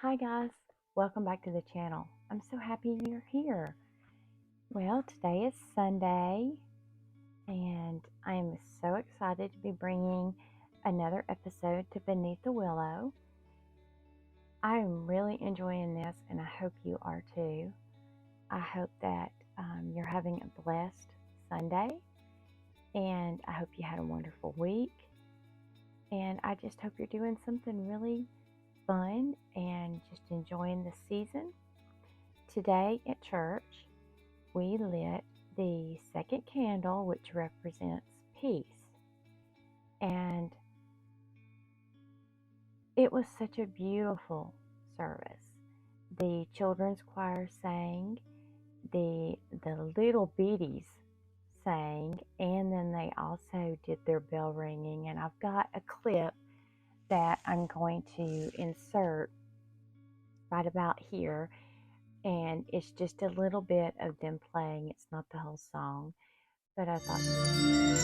Hi guys, welcome back to the channel. I'm so happy you're here. Well, today is Sunday and I am so excited to be bringing another episode to Beneath the Willow. I am really enjoying this and I hope you are too. I hope that you're having a blessed Sunday and I hope you had a wonderful week. And I just hope you're doing something really fun and just enjoying the season. Today at church, we lit the second candle, which represents peace. And it was such a beautiful service. The children's choir sang, the little beaties sang, and then they also did their bell ringing. And I've got a clip that I'm going to insert right about here. And it's just a little bit of them playing. It's not the whole song, but I thought it.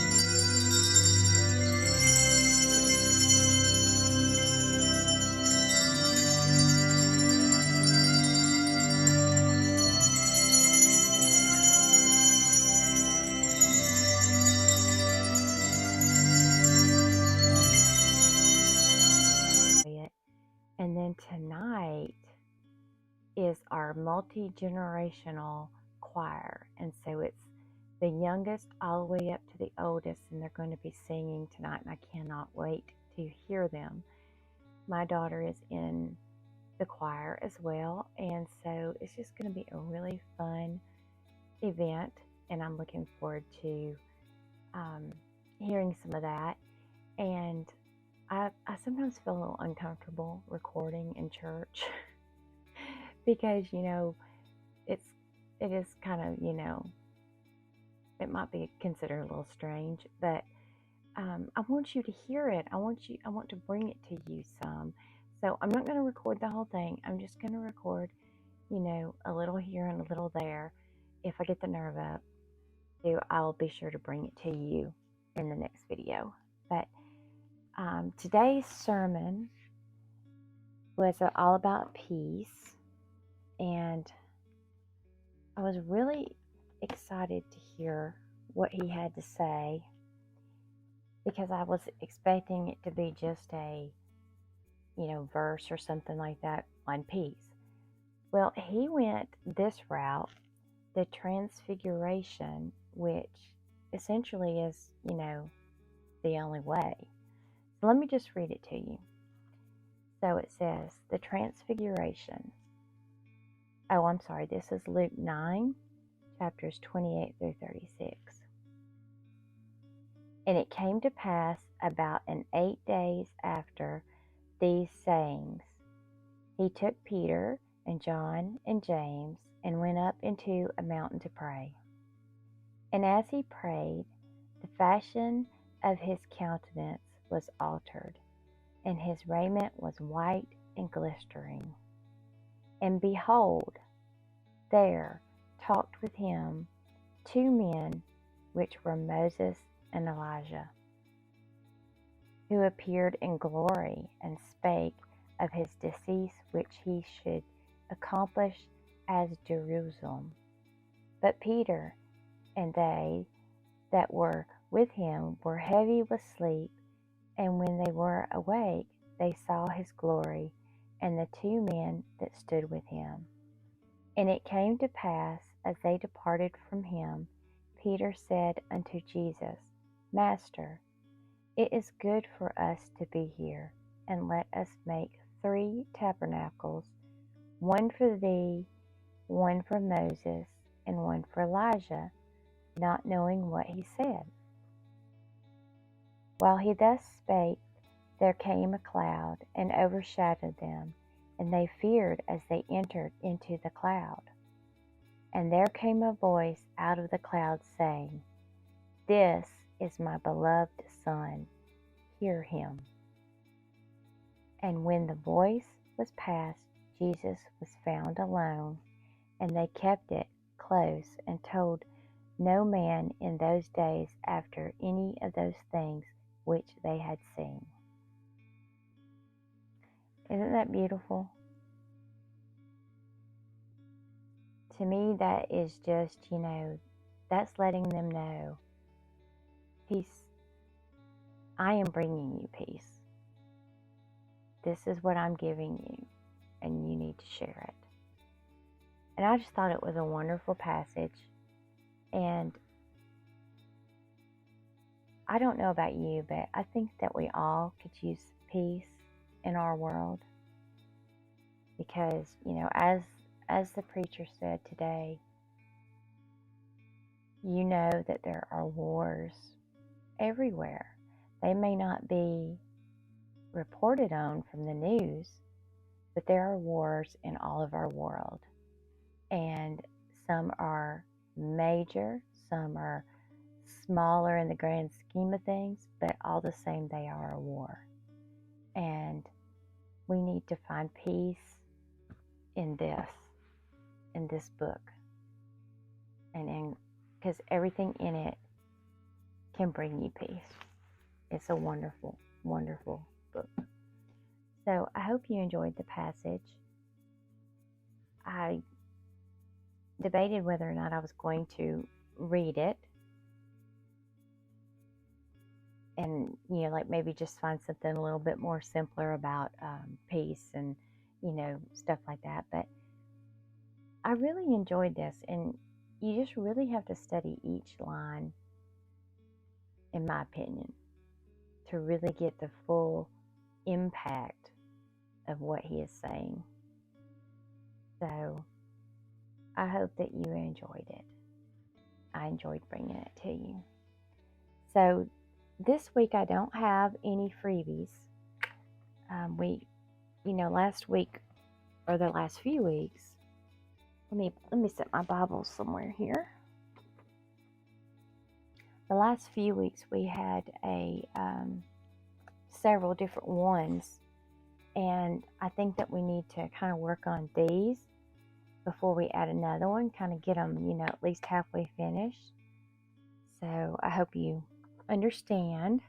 And then tonight is our multi-generational choir. And so it's the youngest all the way up to the oldest, and they're going to be singing tonight, and I cannot wait to hear them. My daughter is in the choir as well, and so it's just going to be a really fun event, and I'm looking forward to hearing some of that. And I sometimes feel a little uncomfortable recording in church because, it is kind of, it might be considered a little strange, but I want you to hear it. I want to bring it to you some. So I'm not going to record the whole thing. I'm just going to record, a little here and a little there. If I get the nerve up, I'll be sure to bring it to you in the next video. But today's sermon was all about peace, and I was really excited to hear what he had to say, because I was expecting it to be just a, verse or something like that on peace. Well, he went this route, the transfiguration, which essentially is, the only way. So let me just read it to you. So it says, the transfiguration. Oh, I'm sorry, this is Luke 9, chapters 28 through 36. And it came to pass about 8 days after these sayings, he took Peter and John and James and went up into a mountain to pray. And as he prayed, the fashion of his countenance was altered, and his raiment was white and glistering. And behold, there talked with him 2 men, which were Moses and Elijah, who appeared in glory and spake of his decease, which he should accomplish as Jerusalem. But Peter and they that were with him were heavy with sleep, and when they were awake, they saw his glory, and the 2 men that stood with him. And it came to pass, as they departed from him, Peter said unto Jesus, Master, it is good for us to be here, and let us make 3 tabernacles, one for thee, one for Moses, and one for Elijah, not knowing what he said. While he thus spake, there came a cloud, and overshadowed them, and they feared as they entered into the cloud. And there came a voice out of the cloud, saying, This is my beloved Son, hear him. And when the voice was past, Jesus was found alone, and they kept it close, and told no man in those days after any of those things which they had seen. Isn't that beautiful? to me, that is just, that's letting them know, peace, I am bringing you peace. This is what I'm giving you, and you need to share it. And I just thought it was a wonderful passage. And I don't know about you, but I think that we all could use peace in our world. Because, as the preacher said today, you know that there are wars everywhere. They may not be reported on from the news, but there are wars in all of our world. And some are major, some are smaller in the grand scheme of things, but all the same, they are a war. And we need to find peace in this book. And because everything in it can bring you peace. It's a wonderful, wonderful book. So I hope you enjoyed the passage. I debated whether or not I was going to read it and, like maybe just find something a little bit more simpler about peace and, stuff like that. But I really enjoyed this, and you just really have to study each line, in my opinion, to really get the full impact of what he is saying. So I hope that you enjoyed it. I enjoyed bringing it to you. So this week I don't have any freebies. Last week, or the last few weeks, let me set my Bible somewhere here. The last few weeks we had several different ones, and I think that we need to kind of work on these before we add another one, kind of get them, at least halfway finished. So I hope you understand.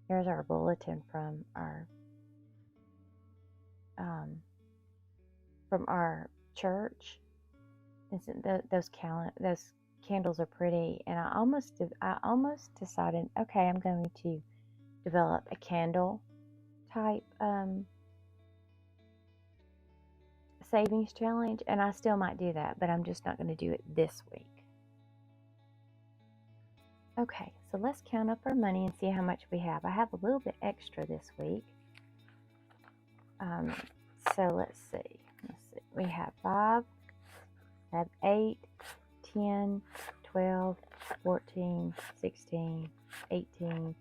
Here's our bulletin from our church. Those candles are pretty, and I almost decided, okay, I'm going to develop a candle type savings challenge, and I still might do that, but I'm just not going to do it this week. Okay, so let's count up our money and see how much we have. I have a little bit extra this week. So let's see. We have 5, we have 8, 10, 12, 14, 16, 18,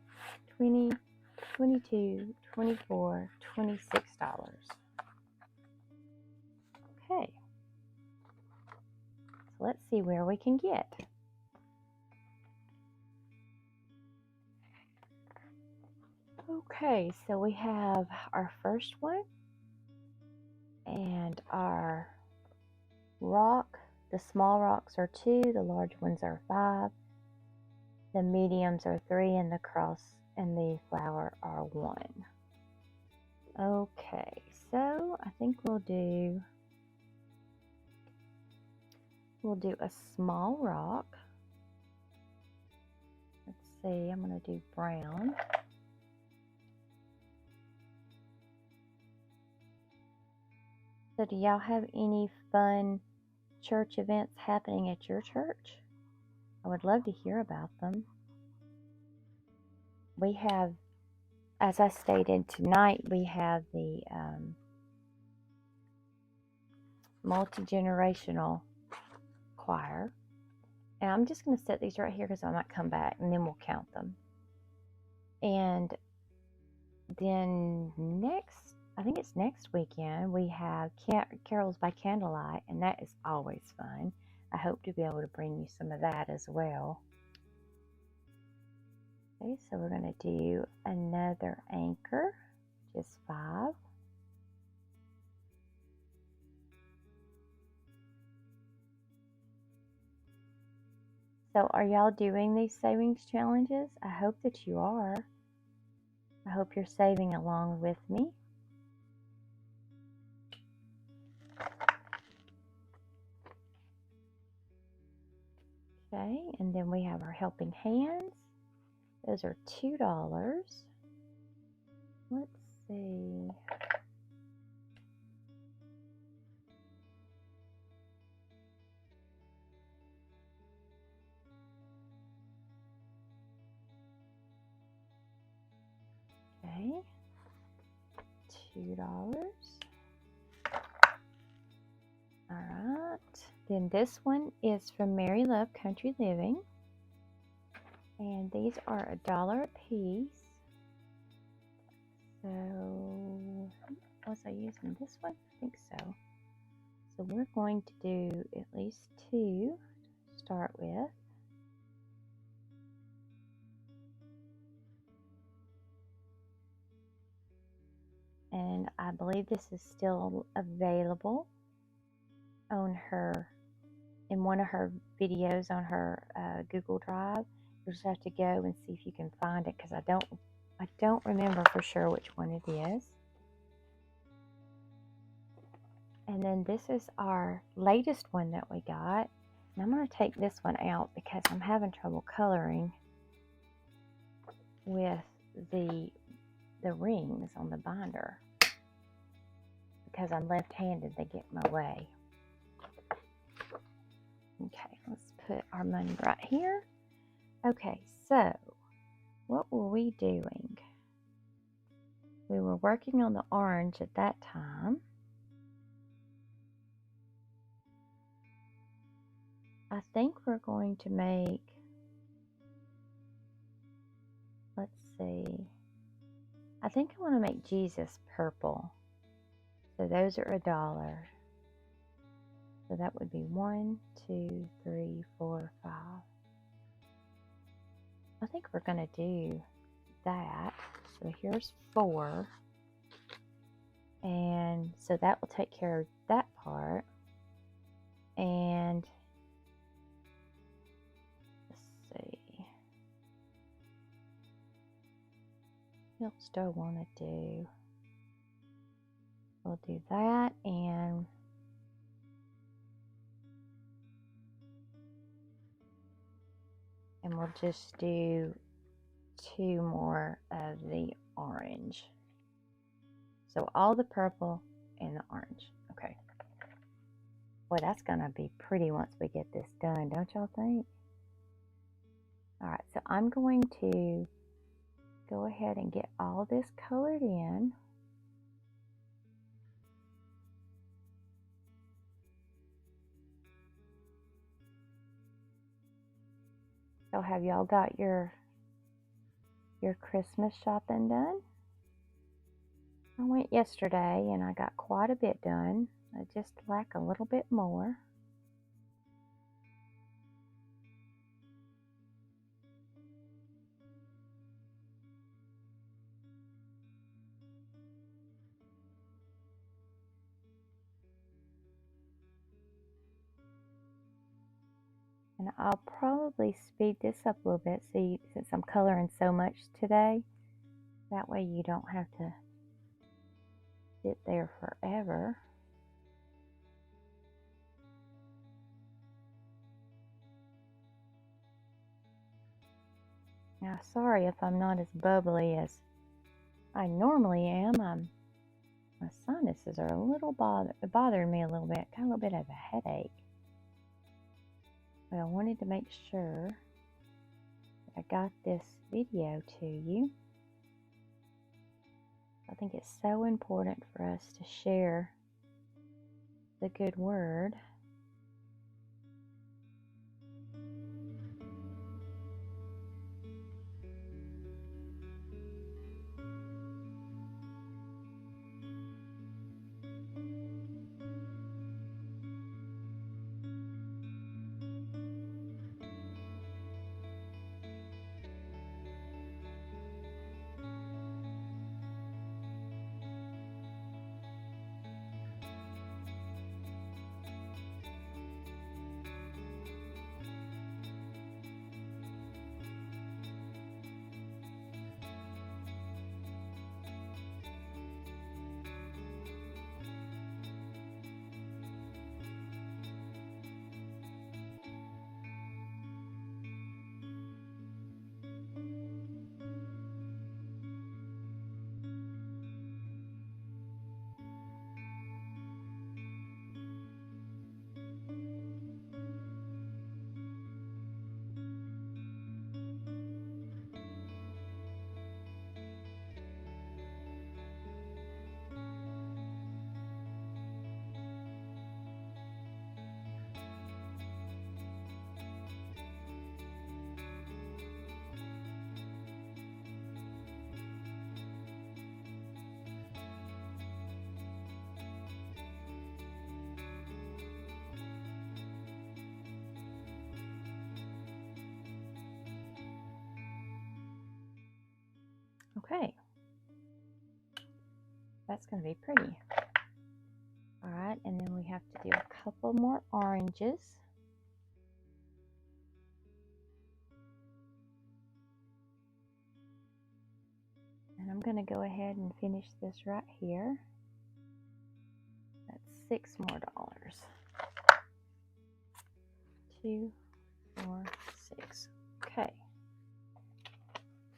20, 22, 24, $26. Okay. So let's see where we can get. Okay, so we have our first one, and our rock. The small rocks are 2, the large ones are 5, the mediums are 3, and the cross and the flower are 1. Okay, so I think we'll do a small rock. Let's see, I'm going to do brown. So do y'all have any fun church events happening at your church? I would love to hear about them. We have, as I stated tonight, we have the multi-generational choir. And I'm just going to set these right here because I might come back and then we'll count them. And then I think it's next weekend, we have Carols by Candlelight, and that is always fun. I hope to be able to bring you some of that as well. Okay, so we're going to do another anchor, just 5. So are y'all doing these savings challenges? I hope that you are. I hope you're saving along with me. Okay, and then we have our helping hands. Those are $2. Let's see. Okay, $2. All right. Then this one is from Mary Love Country Living. And these are $1 a piece. So, was I using this one? I think so. So we're going to do at least 2 to start with. And I believe this is still available on her, in one of her videos on her Google Drive. You'll just have to go and see if you can find it, because I don't remember for sure which one it is. And then this is our latest one that we got. And I'm going to take this one out because I'm having trouble coloring with the rings on the binder. Because I'm left-handed, they get in my way. Okay, let's put our money right here. Okay, so what were we doing? We were working on the orange at that time. I think we're going to make, let's see, I think I want to make Jesus purple. So those are $1. So that would be 1, 2, 3, 4, 5. I think we're going to do that. So here's 4. And so that will take care of that part. And let's see. What else do I want to do? We'll do that, and we'll just do 2 more of the orange. So all the purple and the orange. Okay. Boy, that's going to be pretty once we get this done, don't y'all think? All right, so I'm going to go ahead and get all this colored in. So have y'all got your Christmas shopping done? I went yesterday and I got quite a bit done. I just lack a little bit more. And I'll probably speed this up a little bit, see, since I'm coloring so much today. That way you don't have to sit there forever. Now, sorry if I'm not as bubbly as I normally am. My sinuses are a little bothering me a little bit. Got a little bit of a headache. But I wanted to make sure that I got this video to you. I think it's so important for us to share the good word. Okay, that's going to be pretty. All right, and then we have to do a couple more oranges. And I'm going to go ahead and finish this right here. That's $6 more. 2, 4, 6. Okay.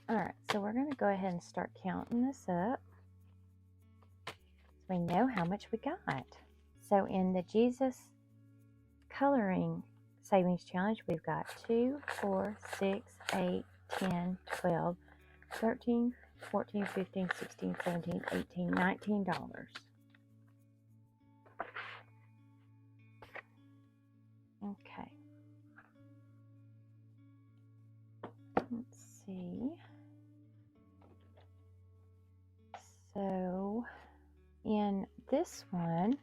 All right, so we're going to go ahead and start counting this up so we know how much we got. So in the Jesus Coloring Savings Challenge, we've got 2, 4, 6, 8, 10, 12, 13, 14, 15, 16, 17, 18, $19. Okay. Let's see. So in this one,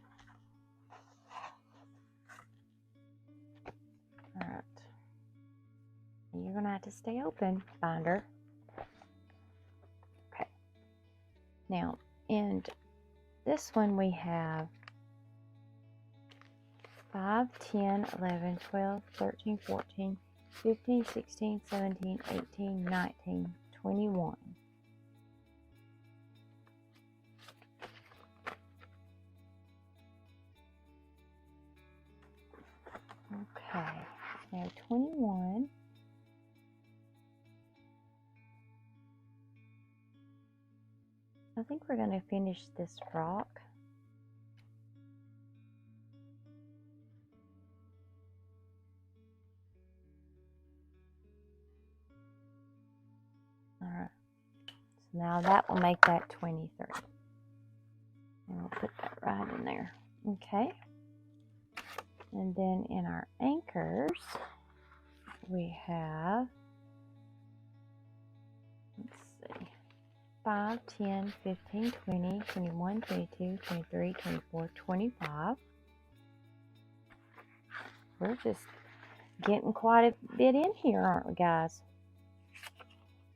all right, you're going to have to stay open, binder. Okay. Now, in this one, we have 5, 10, 11, 12, 13, 14, 15, 16, 17, 18, 19, 21. Okay, now 21. I think we're going to finish this rock. All right, so now that will make that 23. And we'll put that right in there. Okay. And then in our anchors, we have, let's see, 5, 10, 15, 20, 21, 22, 23, 24, 25. We're just getting quite a bit in here, aren't we, guys?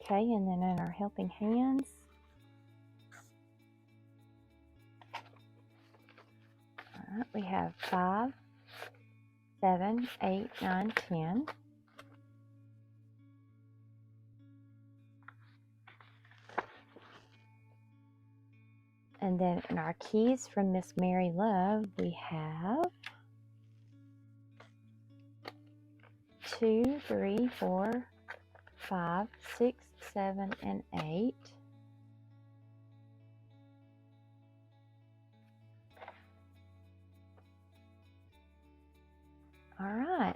Okay, and then in our helping hands, all right, we have 5, 7, 8, 9, 10. And then in our keys from Miss Mary Love, we have 2, 3, 4, 5, 6, 7, and 8. All right,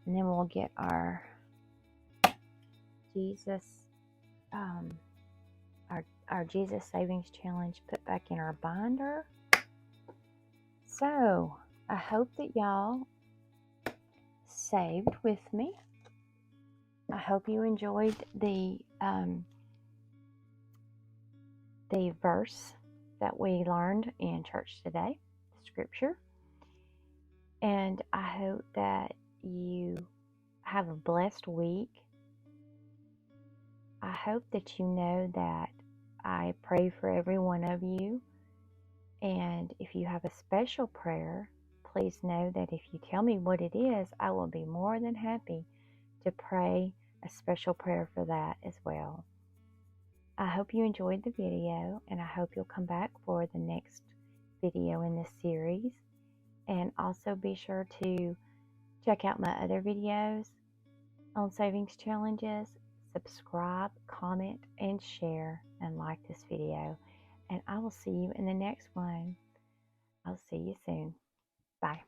and then we'll get our Jesus, our Jesus Savings Challenge put back in our binder. So I hope that y'all saved with me. I hope you enjoyed the verse that we learned in church today, the scripture. And I hope that you have a blessed week. I hope that you know that I pray for every one of you. And if you have a special prayer, please know that if you tell me what it is, I will be more than happy to pray a special prayer for that as well. I hope you enjoyed the video, and I hope you'll come back for the next video in this series. And also be sure to check out my other videos on savings challenges. Subscribe, comment, and share, and like this video. And I will see you in the next one. I'll see you soon. Bye.